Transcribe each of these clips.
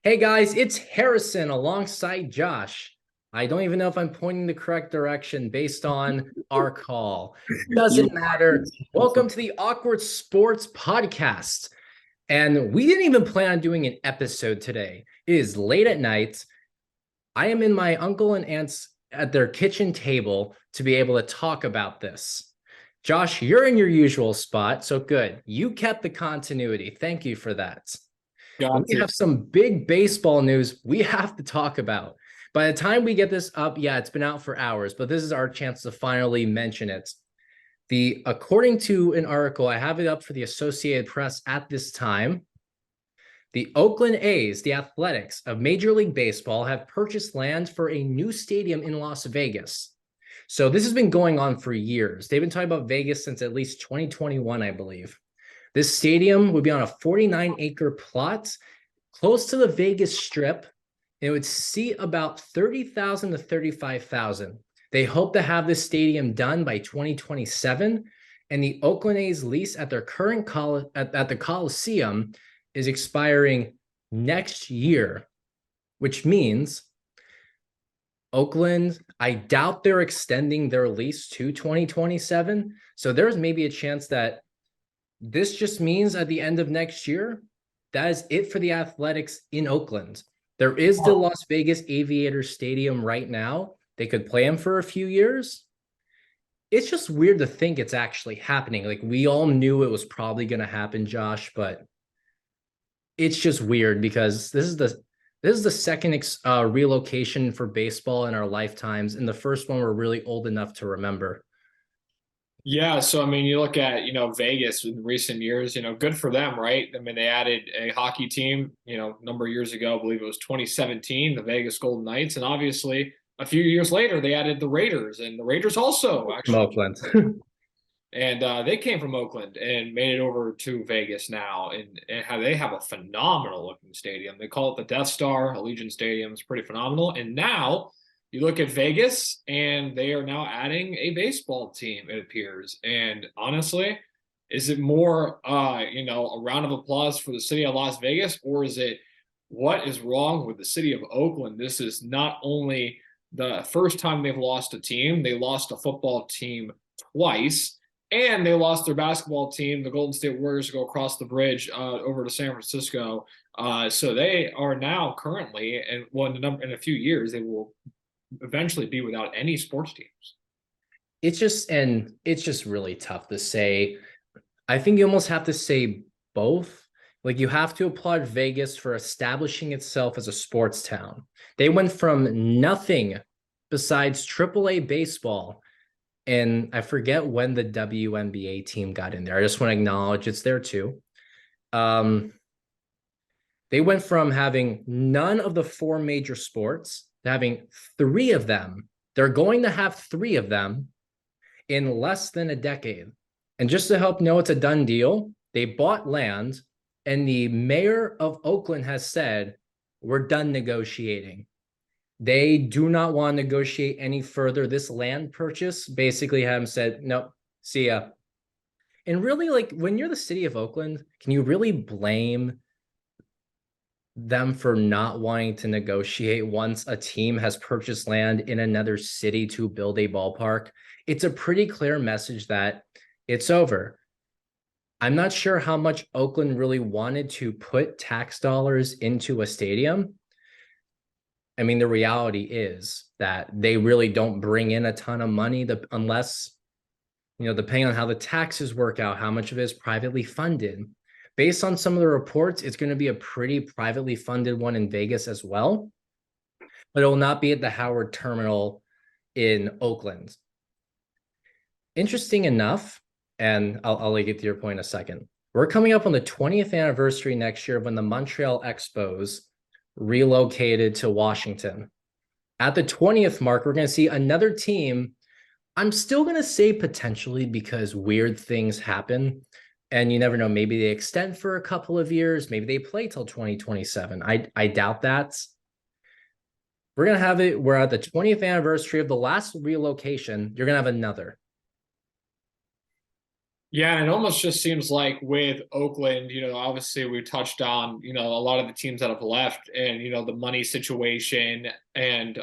Hey guys, it's Harrison alongside Josh. I don't even know if I'm pointing the correct direction based on our call. You Doesn't matter. Welcome to the Awkward Sports Podcast. And we didn't even plan on doing an episode today. It is late at night. I am in my uncle and aunt's at their kitchen table to be able to talk about this. Josh, you're in your usual spot, so good. You kept the continuity. Thank you for that. But got we to. have some big baseball news we have to talk about. By the time we get this up, yeah, it's been out for hours, but this is our chance to finally mention it. According to an article, I have it up for the Associated Press at this time. The Oakland A's, the Athletics of Major League Baseball, have purchased land for a new stadium in Las Vegas. So this has been going on for years. They've been talking about Vegas since at least 2021, I believe. This stadium would be on a 49-acre plot close to the Vegas Strip. It would seat about 30,000 to 35,000. They hope to have this stadium done by 2027, and the Oakland A's lease at their current at the Coliseum is expiring next year, which means Oakland, I doubt they're extending their lease to 2027. So there's maybe a chance that this just means at the end of next year, that is it for the Athletics in Oakland. There is the Las Vegas Aviators Stadium right now. They could play them for a few years. It's just weird to think it's actually happening. Like we all knew it was probably going to happen, Josh, but it's just weird because this is the second relocation for baseball in our lifetimes, and the first one we're really old enough to remember. Yeah, so I mean, you look at, Vegas in recent years, good for them, right? I mean, they added a hockey team, a number of years ago, I believe it was 2017, the Vegas Golden Knights, and obviously a few years later they added the Raiders, and the Raiders also From actually, Oakland. and they came from Oakland and made it over to Vegas now, and how they have a phenomenal looking stadium. They call it the Death Star Allegiant Stadium. It's pretty phenomenal, and now you look at Vegas, and they are now adding a baseball team, it appears. And honestly, is it more, a round of applause for the city of Las Vegas, or is it what is wrong with the city of Oakland? This is not only the first time they've lost a team, they lost a football team twice, and they lost their basketball team, the Golden State Warriors, to go across the bridge over to San Francisco. So they are now currently, and well, in a few years, they will eventually be without any sports teams. It's just really tough to say. I think you almost have to say both. Like you have to applaud Vegas for establishing itself as a sports town. They went from nothing besides AAA baseball, and I forget when the WNBA team got in there. I just want to acknowledge it's there too. Um, they went from having none of the four major sports to having three of them. They're going to have three of them in less than a decade. And just to help know it's a done deal, they bought land, and the mayor of Oakland has said, we're done negotiating. They do not want to negotiate any further. This land purchase basically had him said, nope, see ya. And really, like when you're the city of Oakland, can you really blame them for not wanting to negotiate once a team has purchased land in another city to build a ballpark? It's a pretty clear message that it's over. I'm not sure how much Oakland really wanted to put tax dollars into a stadium. I mean, the reality is that they really don't bring in a ton of money unless, depending on how the taxes work out, how much of it is privately funded. Based on some of the reports, it's going to be a pretty privately funded one in Vegas as well, but it will not be at the Howard Terminal in Oakland. Interesting enough, and I'll get to your point in a second. We're coming up on the 20th anniversary next year when the Montreal Expos relocated to Washington. At the 20th mark, we're going to see another team. I'm still going to say potentially because weird things happen. And you never know, maybe they extend for a couple of years. Maybe they play till 2027. I doubt that. We're going to have it. We're at the 20th anniversary of the last relocation. You're going to have another. Yeah, and it almost just seems like with Oakland, obviously we touched on, a lot of the teams that have left and, the money situation and,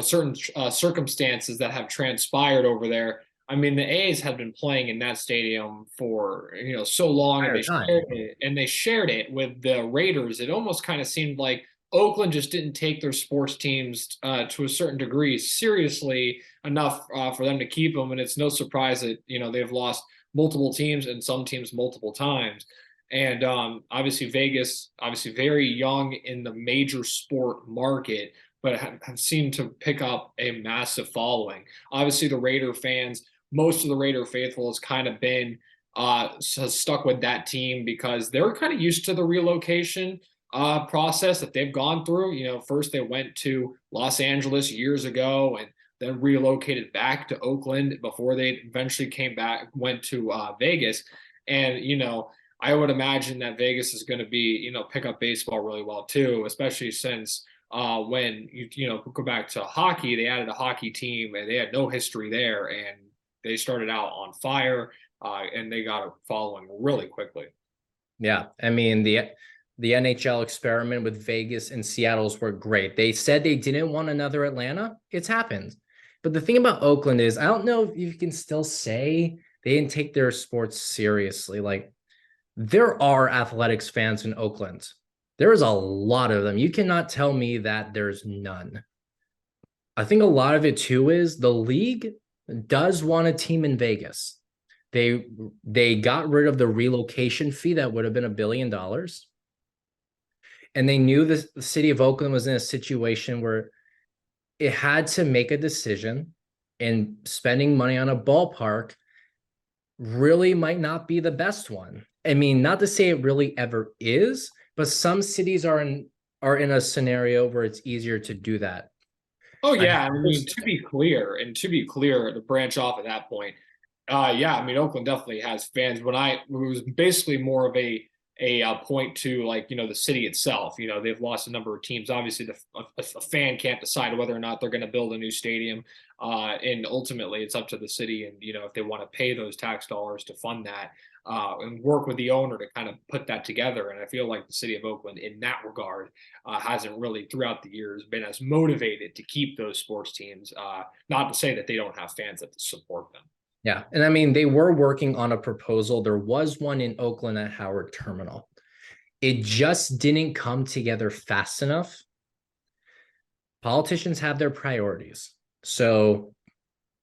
certain circumstances that have transpired over there. I mean, the A's have been playing in that stadium for, so long and Entire time. they shared it with the Raiders. It almost kind of seemed like Oakland just didn't take their sports teams to a certain degree seriously enough for them to keep them. And it's no surprise that, they've lost multiple teams and some teams multiple times. And obviously, Vegas, obviously very young in the major sport market, but have seemed to pick up a massive following. Obviously, the Raider fans, most of the Raider faithful has kind of been has stuck with that team because they're kind of used to the relocation process that they've gone through. First they went to Los Angeles years ago and then relocated back to Oakland before they eventually went to Vegas. And, I would imagine that Vegas is going to be, pick up baseball really well too, especially since when go back to hockey, they added a hockey team and they had no history there. And they started out on fire and they got a following really quickly. Yeah, I mean the NHL experiment with Vegas and Seattle's were great. They said they didn't want another Atlanta. It's happened. But the thing about Oakland is, I don't know if you can still say they didn't take their sports seriously. Like, there are athletics fans in Oakland. There is a lot of them. You cannot tell me that there's none. I think a lot of it too is the league does want a team in Vegas. They got rid of the relocation fee that would have been $1 billion. And they knew the city of Oakland was in a situation where it had to make a decision, and spending money on a ballpark really might not be the best one. I mean, not to say it really ever is, but some cities are in a scenario where it's easier to do that. Oh I yeah, I mean to branch off at that point, yeah, I mean Oakland definitely has fans. It was basically more of a point to like the city itself. They've lost a number of teams. Obviously, a fan can't decide whether or not they're going to build a new stadium, and ultimately it's up to the city and if they want to pay those tax dollars to fund that. And work with the owner to kind of put that together. And I feel like the city of Oakland, in that regard, hasn't really throughout the years been as motivated to keep those sports teams. Not to say that they don't have fans that support them. Yeah. And I mean, they were working on a proposal. There was one in Oakland at Howard Terminal. It just didn't come together fast enough. Politicians have their priorities. So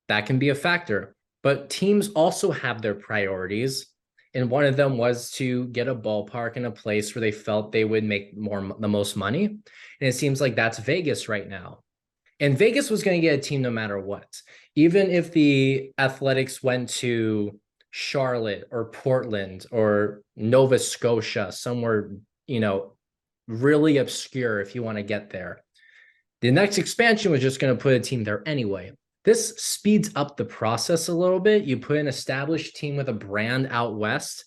that can be a factor. But teams also have their priorities. And one of them was to get a ballpark in a place where they felt they would make the most money. And it seems like that's Vegas right now. And Vegas was going to get a team no matter what. Even if the Athletics went to Charlotte or Portland or Nova Scotia, somewhere, really obscure if you want to get there. The next expansion was just going to put a team there anyway. This speeds up the process a little bit. You put an established team with a brand out west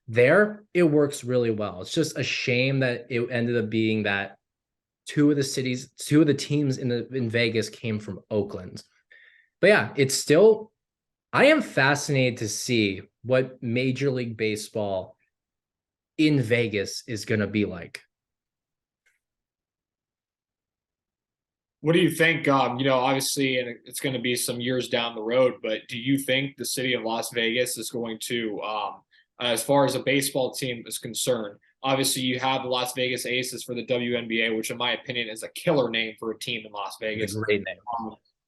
there, it works really well. It's just a shame that it ended up being that two of the teams in Vegas came from Oakland. But yeah, I am fascinated to see what Major League Baseball in Vegas is going to be like. What do you think? Obviously, and it's going to be some years down the road, but do you think the city of Las Vegas is going to, as far as a baseball team is concerned, obviously you have the Las Vegas Aces for the WNBA, which in my opinion is a killer name for a team in Las It's Vegas. a great name.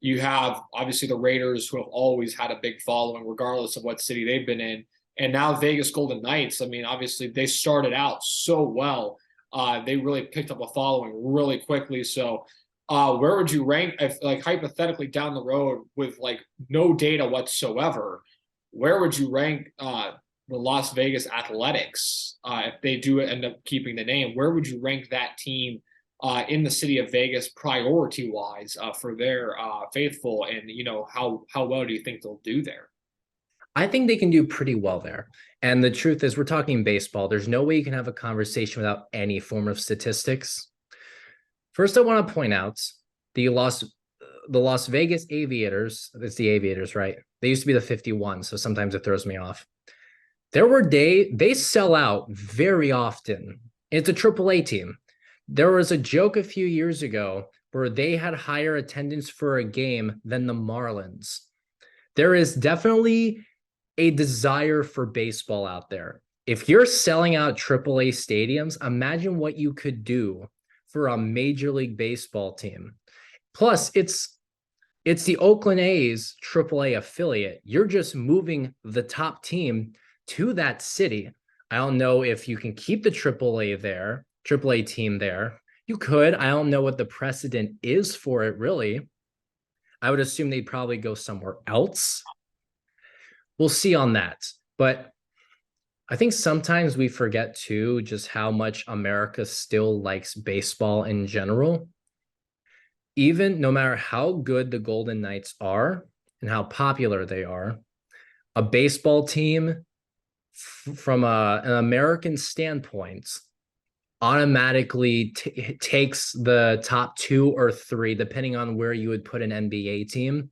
You have obviously the Raiders, who have always had a big following, regardless of what city they've been in. And now Vegas Golden Knights. I mean, obviously they started out so well. They really picked up a following really quickly. So where would you rank, if like hypothetically down the road with like no data whatsoever, where would you rank the Las Vegas Athletics if they do end up keeping the name? Where would you rank that team in the city of Vegas priority wise for their faithful, and how well do you think they'll do there? I think they can do pretty well there. And the truth is, we're talking baseball. There's no way you can have a conversation without any form of statistics. First, I want to point out the the Las Vegas Aviators, it's the Aviators, right? They used to be the 51, so sometimes it throws me off. There were they sell out very often. It's a AAA team. There was a joke a few years ago where they had higher attendance for a game than the Marlins. There is definitely a desire for baseball out there. If you're selling out AAA stadiums, imagine what you could do for a Major League Baseball team. Plus, it's the Oakland A's AAA affiliate. You're just moving the top team to that city. I don't know if you can keep the AAA team there. You could. I don't know what the precedent is for it, really. I would assume they'd probably go somewhere else. We'll see on that. But I think sometimes we forget too just how much America still likes baseball in general. Even no matter how good the Golden Knights are and how popular they are, a baseball team from an American standpoint automatically takes the top 2 or 3, depending on where you would put an NBA team.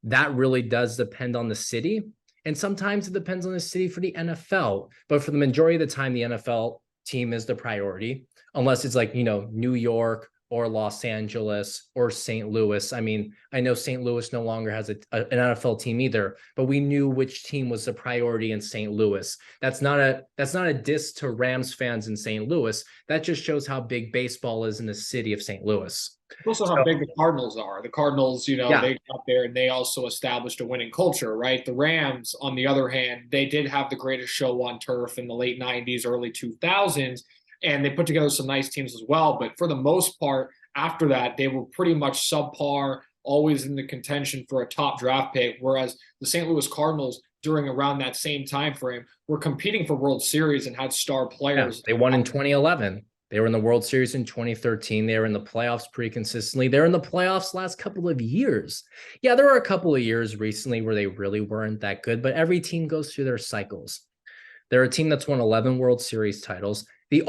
That really does depend on the city. And sometimes it depends on the city for the NFL. But for the majority of the time, the NFL team is the priority, unless it's like, New York or Los Angeles or St. Louis. I mean, I know St. Louis no longer has an NFL team either, but we knew which team was the priority in St. Louis. That's not a diss to Rams fans in St. Louis. That just shows how big baseball is in the city of St. Louis. Also, how big the Cardinals are. The Cardinals, Yeah, they got there and they also established a winning culture, right? The Rams, on the other hand, they did have the greatest show on turf in the late 90s, early 2000s, and they put together some nice teams as well. But for the most part, after that, they were pretty much subpar, always in the contention for a top draft pick. Whereas the St. Louis Cardinals, during around that same time frame, were competing for World Series and had star players. they won in 2011. They were in the World Series in 2013. They were in the playoffs pretty consistently. They're in the playoffs last couple of years. Yeah, there were a couple of years recently where they really weren't that good, but every team goes through their cycles. They're a team that's won 11 World Series titles. The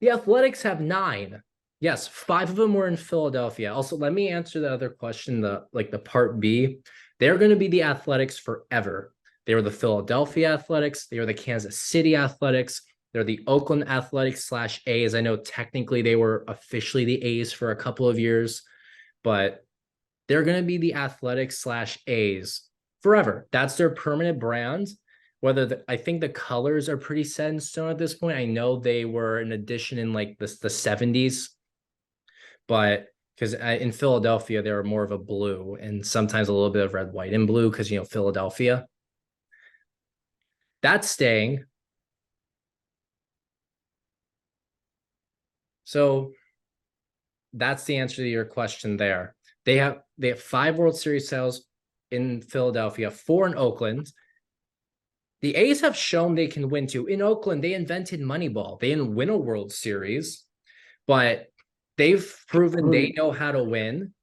Athletics have 9. Yes, 5 of them were in Philadelphia. Also, let me answer the other question, the part B. They're going to be the Athletics forever. They were the Philadelphia Athletics. They were the Kansas City Athletics. They're the Oakland Athletics / A's. I know technically they were officially the A's for a couple of years, but they're going to be the Athletics / A's forever. That's their permanent brand. I think the colors are pretty set in stone at this point. I know they were an addition in like the 70s, but because in Philadelphia, they were more of a blue and sometimes a little bit of red, white, and blue because, Philadelphia. That's staying. So that's the answer to your question there. They have 5 World Series titles in Philadelphia, 4 in Oakland. The A's have shown they can win too. In Oakland, they invented Moneyball. They didn't win a World Series, but they've proven they know how to win.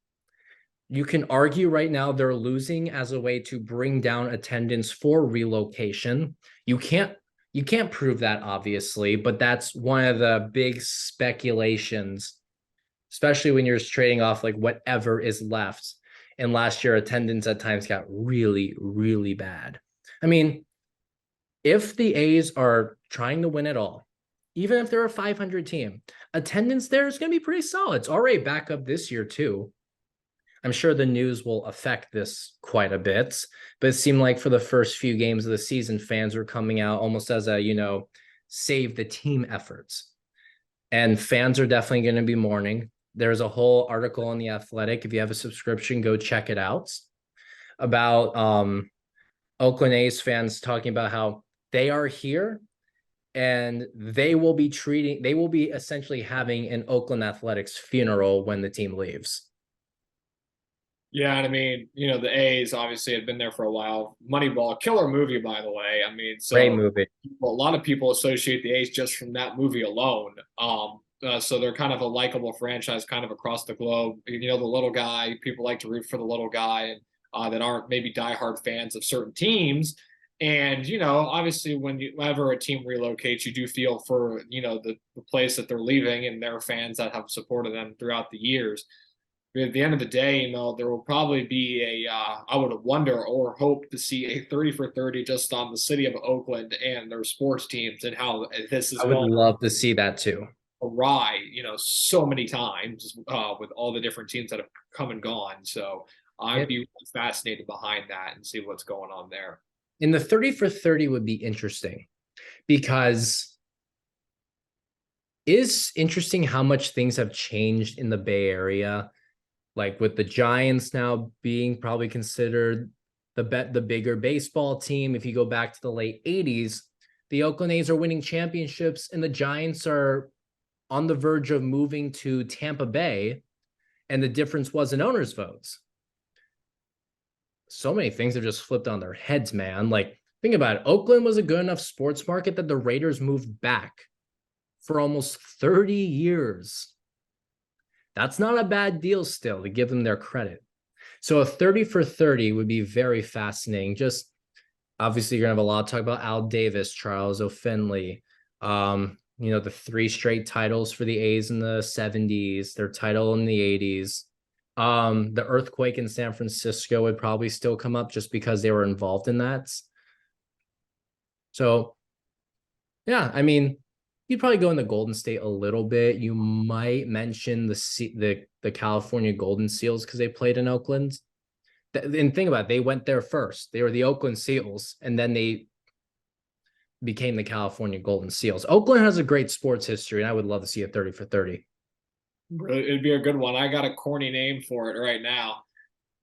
You can argue right now they're losing as a way to bring down attendance for relocation. You can't prove that, obviously, but that's one of the big speculations, especially when you're trading off like whatever is left. And last year, attendance at times got really, really bad. I mean, if the A's are trying to win it all, even if they're a 500 team, attendance there is going to be pretty solid. It's already back up this year too. I'm sure the news will affect this quite a bit, but it seemed like for the first few games of the season, fans were coming out almost as a, save the team efforts. And fans are definitely going to be mourning. There's a whole article in The Athletic. If you have a subscription, go check it out, about Oakland A's fans talking about how they are here and they will be essentially having an Oakland Athletics funeral when the team leaves. Yeah, and I mean, the A's obviously had been there for a while. Moneyball, killer movie, by the way. I mean, Great movie. a lot of people associate the A's just from that movie alone. So they're kind of a likable franchise, kind of across the globe. The little guy, people like to root for the little guy, and that aren't maybe diehard fans of certain teams. And obviously, whenever a team relocates, you do feel for the place that they're leaving and their fans that have supported them throughout the years. At the end of the day, there will probably be I would wonder or hope to see a 30 for 30 just on the city of Oakland and their sports teams and how this has I would gone love to see that too. awry, so many times with all the different teams that have come and gone. So I'd It, be fascinated behind that and see what's going on there. in the 30 for 30 would be interesting because it's interesting how much things have changed in the Bay Area, like with the Giants now being probably considered the bigger baseball team. If you go back to the late 80s, the Oakland A's are winning championships and the Giants are on the verge of moving to Tampa Bay, and the difference was in owners' votes. So many things have just flipped on their heads, man. Like, think about it. Oakland was a good enough sports market that the Raiders moved back for almost 30 years. That's not a bad deal still, to give them their credit. So a 30 for 30 would be very fascinating. Just obviously, you're going to have a lot to talk about Al Davis, Charles O'Finley, the 3 straight titles for the A's in the 70s, their title in the 80s. The earthquake in San Francisco would probably still come up just because they were involved in that. So, yeah, I mean, you'd probably go in the Golden State a little bit. You might mention the California Golden Seals because they played in Oakland. And think about it, they went there first. They were the Oakland Seals, and then they became the California Golden Seals. Oakland has a great sports history, and I would love to see a 30 for 30. It'd be a good one. I got a corny name for it right now.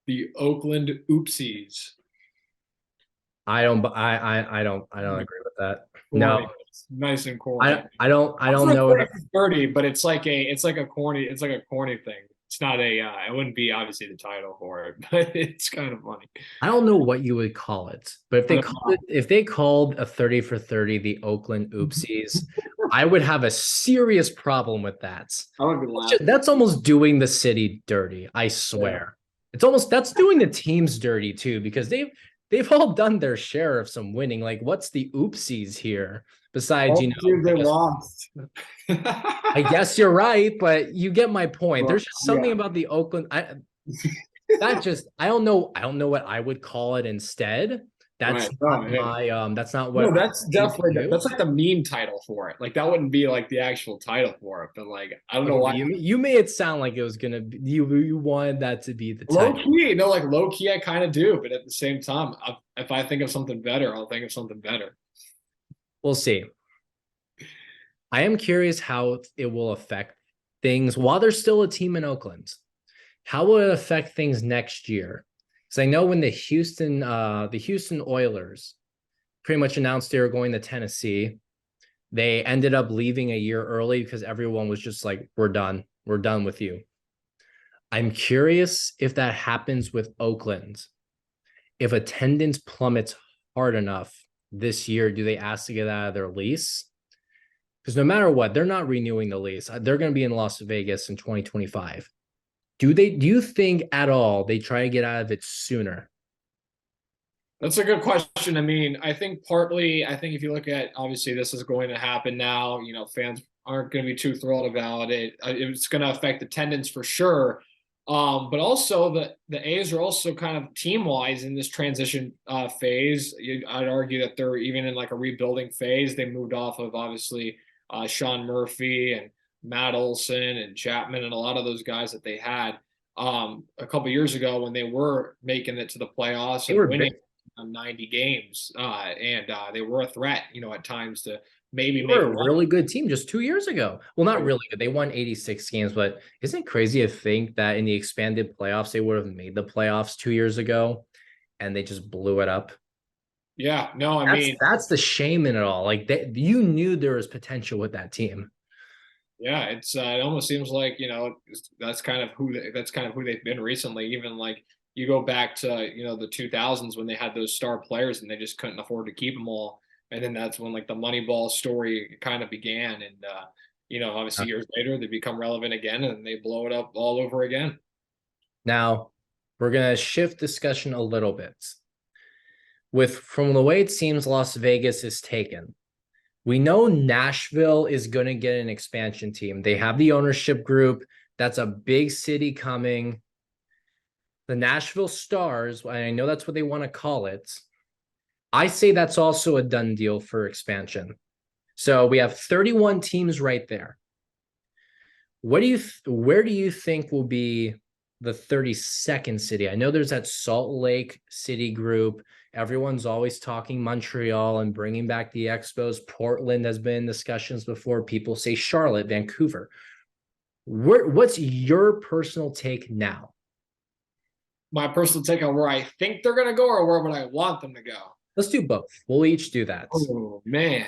The Oakland Oopsies. I don't agree with that. No, nice and corny. I don't know. 30, but it's like a corny thing. It's not it wouldn't be obviously the title for it, but it's kind of funny. I don't know what you would call it, but if they called a 30 for 30 the Oakland Oopsies, I would have a serious problem with that. I would be laughing. That's almost doing the city dirty, I swear. Yeah. That's doing the teams dirty too, because they've all done their share of some winning. Like, what's the oopsies here? Besides, they lost. I guess you're right, but you get my point. Well, there's just something about the Oakland. I don't know what I would call it instead. That's not that's not what. No, that's definitely that's like the meme title for it. Like that wouldn't be like the actual title for it, but like I don't know why you made it sound like it was gonna be you wanted that to be the title. Low key, I kind of do, but at the same time, if I think of something better, I'll think of something better. We'll see. I am curious how it will affect things while there's still a team in Oakland. How will it affect things next year? Because I know when the Houston Oilers pretty much announced they were going to Tennessee, they ended up leaving a year early because everyone was just like, we're done with you. I'm curious if that happens with Oakland. If attendance plummets hard enough this year, do they ask to get out of their lease? Because no matter what, they're not renewing the lease. They're going to be in Las Vegas in 2025. Do you think at all they try to get out of it sooner? That's a good question. I mean, I think if you look at, obviously this is going to happen now, fans aren't going to be too thrilled about it. It's going to affect attendance for sure. But also the A's are also kind of team-wise in this transition phase. I'd argue that they're even in like a rebuilding phase. They moved off of obviously Sean Murphy and Matt Olson and Chapman and a lot of those guys that they had a couple years ago when they were making it to the playoffs and winning 90 games. And they were a threat, at times to maybe make a really good team just 2 years ago. Well, not really good. They won 86 games, but isn't it crazy to think that in the expanded playoffs, they would have made the playoffs 2 years ago and they just blew it up? Yeah, no, I mean, that's the shame in it all. Like you knew there was potential with that team. Yeah, it almost seems like, that's kind of who they've been recently. Even like you go back to, the 2000s when they had those star players and they just couldn't afford to keep them all. And then that's when like the Moneyball story kind of began. And, obviously years later, they become relevant again and they blow it up all over again. Now we're going to shift discussion a little bit. From the way it seems Las Vegas is taken, we know Nashville is going to get an expansion team. They have the ownership group. That's a big city coming. The Nashville Stars, I know that's what they want to call it. I say that's also a done deal for expansion. So we have 31 teams right there. Where do you think will be the 32nd city? I know there's that Salt Lake City group. Everyone's always talking Montreal and bringing back the Expos. Portland has been in discussions before. People say Charlotte, Vancouver. What's your personal take now? My personal take on where I think they're going to go or where would I want them to go? Let's do both. We'll each do that. Oh, man.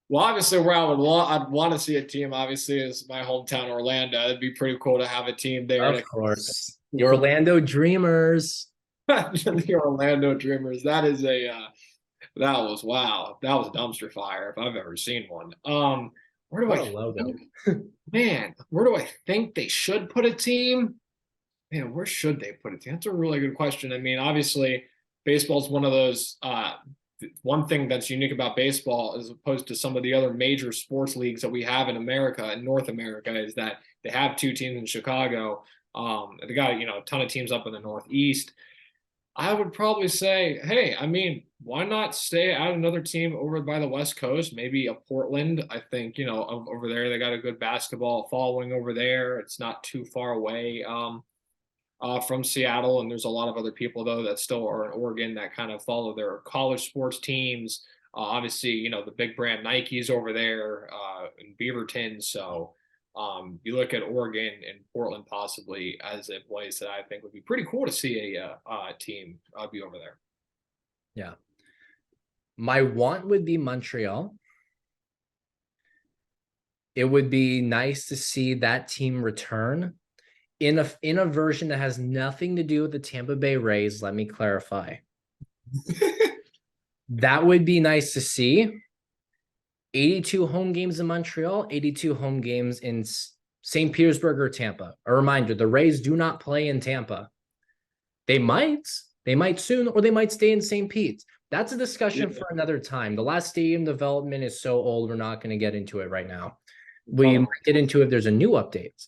Well, obviously, where I'd want to see a team, obviously, is my hometown, Orlando. It'd be pretty cool to have a team there. Of course. The Orlando Dreamers. The Orlando Dreamers. That is that was wow. That was a dumpster fire if I've ever seen one. Where do What I a logo. Man, where do I think they should put a team? Man, where should they put a team? That's a really good question. I mean, obviously, baseball's one of those one thing that's unique about baseball as opposed to some of the other major sports leagues that we have in America and North America is that they have two teams in Chicago. They got, a ton of teams up in the Northeast. I would probably say, hey, I mean, why not stay at another team over by the West Coast? Maybe a Portland. I think, over there, they got a good basketball following over there. It's not too far away. From Seattle, and there's a lot of other people though that still are in Oregon that kind of follow their college sports teams. Obviously, the big brand Nike's over there in Beaverton. So you look at Oregon and Portland possibly as a place that I think would be pretty cool to see a team be over there. Yeah. My want would be Montreal. It would be nice to see that team return in a version that has nothing to do with the Tampa Bay Rays. Let me clarify. That would be nice to see. 82 home games in Montreal, 82 home games in St. Petersburg or Tampa. A reminder, the Rays do not play in Tampa. They might soon, or they might stay in St. Pete. That's a discussion for another time. The last stadium development is so old, we're not going to get into it right now. We might get into it if there's a new update.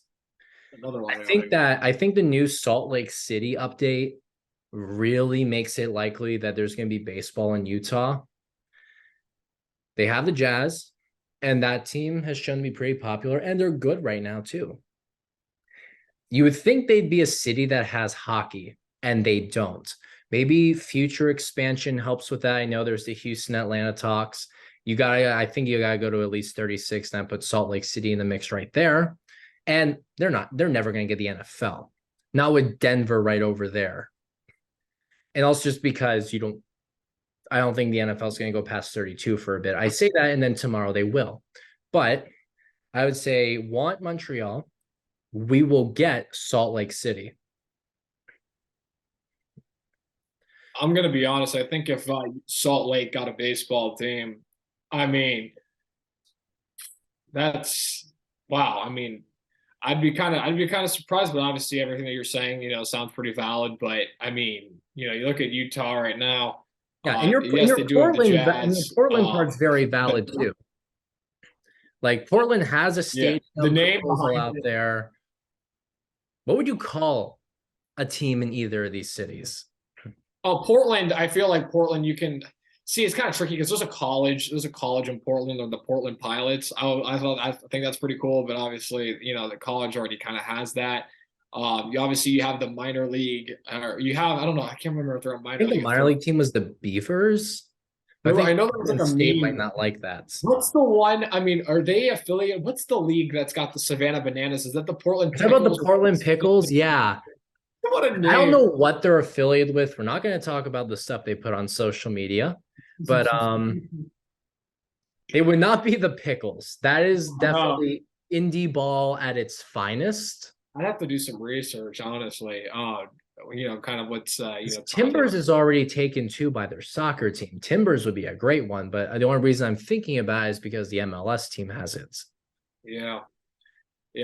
Another one. I think the new Salt Lake City update really makes it likely that there's going to be baseball in Utah. They have the Jazz, and that team has shown to be pretty popular, and they're good right now too. You would think they'd be a city that has hockey, and they don't. Maybe future expansion helps with that. I know there's the Houston, Atlanta talks. I think you gotta go to at least 36, and put Salt Lake City in the mix right there. And they're never going to get the NFL. Not with Denver right over there. And also just because I don't think the NFL is going to go past 32 for a bit. I say that, and then tomorrow they will. But I would say want Montreal. We will get Salt Lake City. I'm going to be honest. I think if Salt Lake got a baseball team, I mean, that's wow. I mean, I'd be kind of surprised, but obviously everything that you're saying, sounds pretty valid. But I mean, you look at Utah right now. Yeah, and your Portland part's very valid too. Like Portland has a stadium the name proposal out there. What would you call a team in either of these cities? Oh, Portland. I feel like Portland. You can see it's kind of tricky because there's a college in Portland, or the Portland Pilots. I think that's pretty cool, but obviously, the college already kind of has that. You have the minor league, or you have, I don't know, I can't remember if they're a minor league. I think the minor league team was the Beavers. I know there's like a state might not like that. What's the one? I mean, are they affiliated? What's the league that's got the Savannah Bananas? Is that the Portland Pickles? How about the Portland Pickles? Yeah. What a name. I don't know what they're affiliated with. We're not going to talk about the stuff they put on social media, but they would not be the Pickles. That is definitely indie ball at its finest. I'd have to do some research, honestly. Kind of what's Timbers is already taken too by their soccer team. Timbers would be a great one, but the only reason I'm thinking about it is because the MLS team has it. Yeah.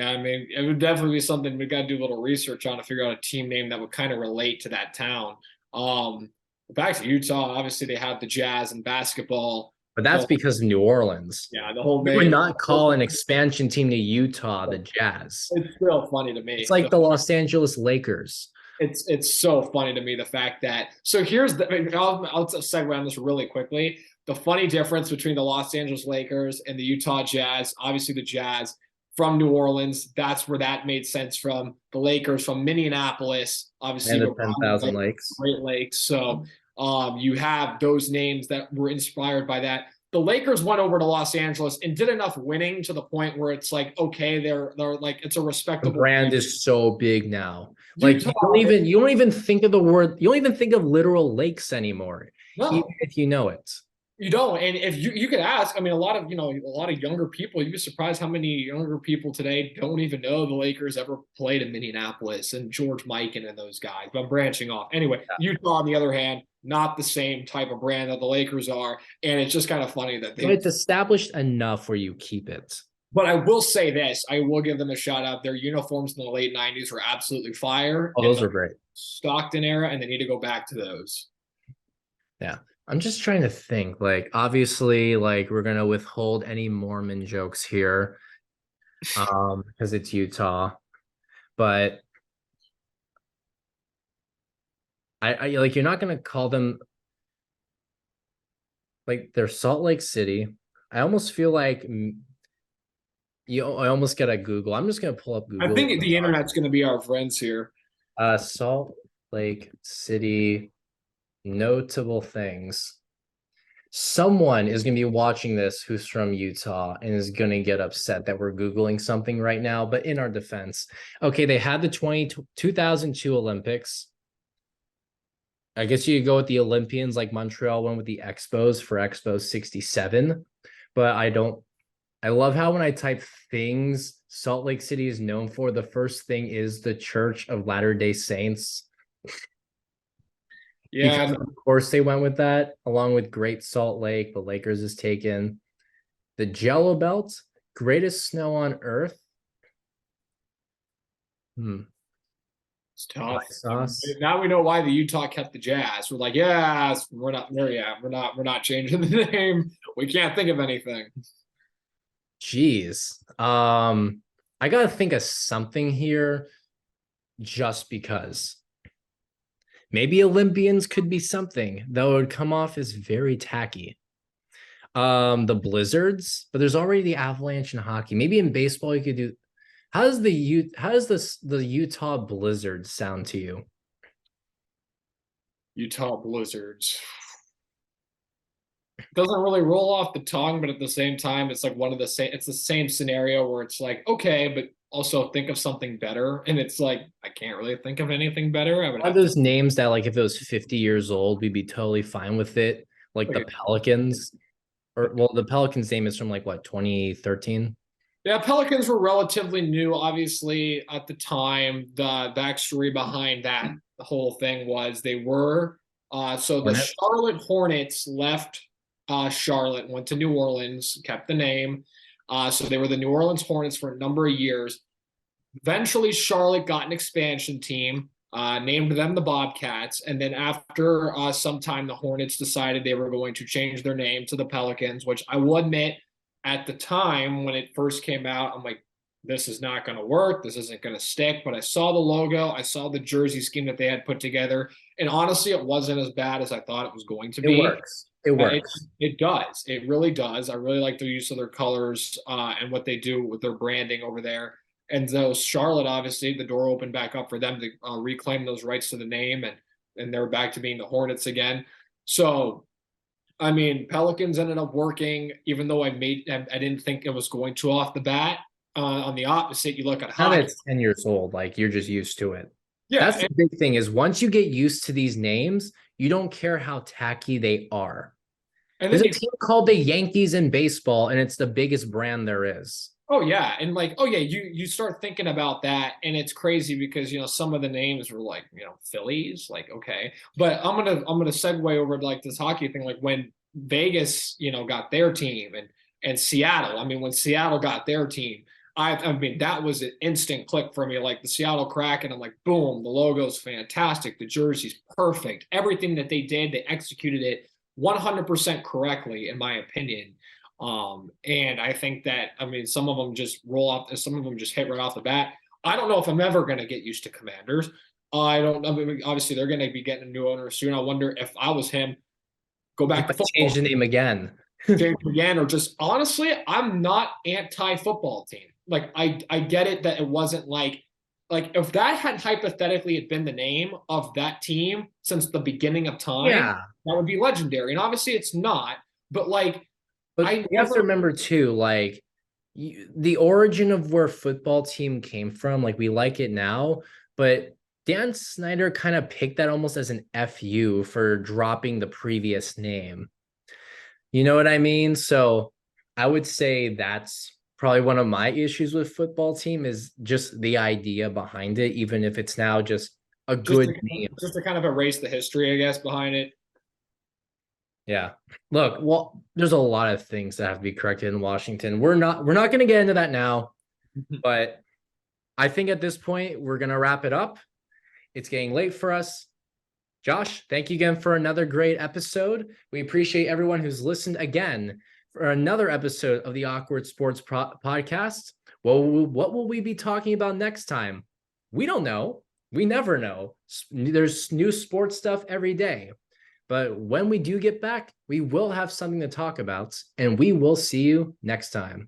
I mean, it would definitely be something we got to do a little research on to figure out a team name that would kind of relate to that town. Back to Utah, obviously they have the Jazz and basketball. But that's So because of New Orleans. yeah, the whole You would name. not call an expansion team to Utah the Jazz. It's still funny to It's me. like the Los Angeles Lakers. It's so funny to me the fact that so here's the I'll segue on this really quickly. The funny difference between the Los Angeles Lakers and the Utah Jazz, obviously the Jazz from New Orleans, that's where that made sense from. The Lakers from Minneapolis, obviously And the LeBron 10,000 Lakes. Great Lakes. So you have those names that were inspired by that. The Lakers went over to Los Angeles and did enough winning to the point where it's like, okay, they're like it's a The respectable brand is so big now. Like Utah. you don't even think of the word, you don't even think of literal lakes anymore, even No, if you know it. you don't. And if you could ask, I mean, a lot of younger people, you'd be surprised how many younger people today don't even know the Lakers ever played in Minneapolis and George Mikan and those guys. But I'm branching off. Anyway, Utah, on the other hand, not the same type of brand that the Lakers are. And it's just kind of funny that But it's established enough where you keep it. but I will say this, I will give them a shout out. Their uniforms in the late 90s were absolutely fire. Oh, those are great. Stockton era, and they need to go back to those. Yeah. I'm just trying to think, like, obviously, like, we're gonna withhold any Mormon jokes here, because it's Utah. But I like you're not gonna call them like they're Salt Lake City. I almost feel like I almost get a Google. I'm just gonna pull up I Google. think the internet's going to be our friends here. Salt Lake City notable things. Someone is going to be watching this who's from Utah and is going to get upset that we're Googling something right now. But in our defense, okay, they had the 2002 Olympics. I guess you could go with the Olympians, like Montreal went with the Expos for Expo 67. But I love how when I type things Salt Lake City is known for, the first thing is the Church of Latter-day Saints. Yeah, Because of course they went with that, along with Great Salt Lake. The Lakers is taken. The Jello Belt, greatest snow on Earth. it's tough. Sauce. Now we know why the Utah kept the Jazz. We're like, yeah, we're not there yet. We're not changing the name. We can't think of anything. Jeez. I gotta think of something here just because. Maybe Olympians could be something, though it would come off as very tacky. The Blizzards, but there's already the Avalanche in hockey. Maybe in baseball you could do. How does the Utah Blizzards sound to you? Utah Blizzards. Doesn't really roll off the tongue, but at the same time, it's like one of the same. It's the same scenario where it's like, okay, but also think of something better. And it's like, I can't really think of anything better. I would One of have those names that, like, if it was 50 years old, we'd be totally fine with it. Like the Pelicans, or well, the Pelicans name is from like what, 2013? Yeah, Pelicans were relatively new. Obviously, at the time, the backstory behind that the whole thing was they were so the Hornets? Charlotte Hornets left Charlotte, went to New Orleans, kept the name. So they were the New Orleans Hornets for a number of years. Eventually, Charlotte got an expansion team, named them the Bobcats. And then after some time, the Hornets decided they were going to change their name to the Pelicans, which I will admit at the time when it first came out, I'm like, this is not going to work. This isn't going to stick. But I saw the logo. I saw the jersey scheme that they had put together. And honestly, it wasn't as bad as I thought it was going to be. It works. It works. It does. It really does. I really like the use of their colors and what they do with their branding over there. And so Charlotte, obviously, the door opened back up for them to reclaim those rights to the name, and they're back to being the Hornets again. So, I mean, Pelicans ended up working, even though I didn't think it was going to off the bat. On the opposite, you look at Now that hockey. it's 10 years old, like you're just used to it. Yeah, That's the big thing is once you get used to these names, you don't care how tacky they are. and There's then a team called the Yankees in baseball, and it's the biggest brand there is. oh yeah, and like oh yeah, you start thinking about that, and it's crazy because some of the names were like Phillies, like okay, but I'm gonna segue over to like this hockey thing, like when Vegas got their team and Seattle. I mean when Seattle got their team, I mean that was an instant click for me. Like the Seattle Kraken, I'm like boom, the logo's fantastic, the jersey's perfect, everything that they did, they executed it 100% correctly, in my opinion. And I think that, I mean, some of them just roll off, some of them just hit right off the bat. I don't know if I'm ever going to get used to Commanders. I mean, obviously, they're going to be getting a new owner soon. I wonder if I was him, go They back to might change football, the name again. change again, or just honestly, I'm not anti-football team. Like, I get it that it wasn't like if that had hypothetically had been the name of that team since the beginning of time, Yeah. that would be legendary. And obviously, it's not. But like, But I you have never. to remember too, like the origin of where football team came from, like we like it now, but Dan Snyder kind of picked that almost as an FU for dropping the previous name. You know what I mean? So I would say that's probably one of my issues with football team is just the idea behind it, even if it's now just a just good to, name. just to kind of erase the history, I guess, behind it. Yeah. Look, well, there's a lot of things that have to be corrected in Washington. We're not going to get into that now, but I think at this point we're going to wrap it up. It's getting late for us. Josh, thank you again for another great episode. We appreciate everyone who's listened again for another episode of the Awkward Sports Podcast. Well, what will we be talking about next time? We don't know. We never know. There's new sports stuff every day. But when we do get back, we will have something to talk about, and we will see you next time.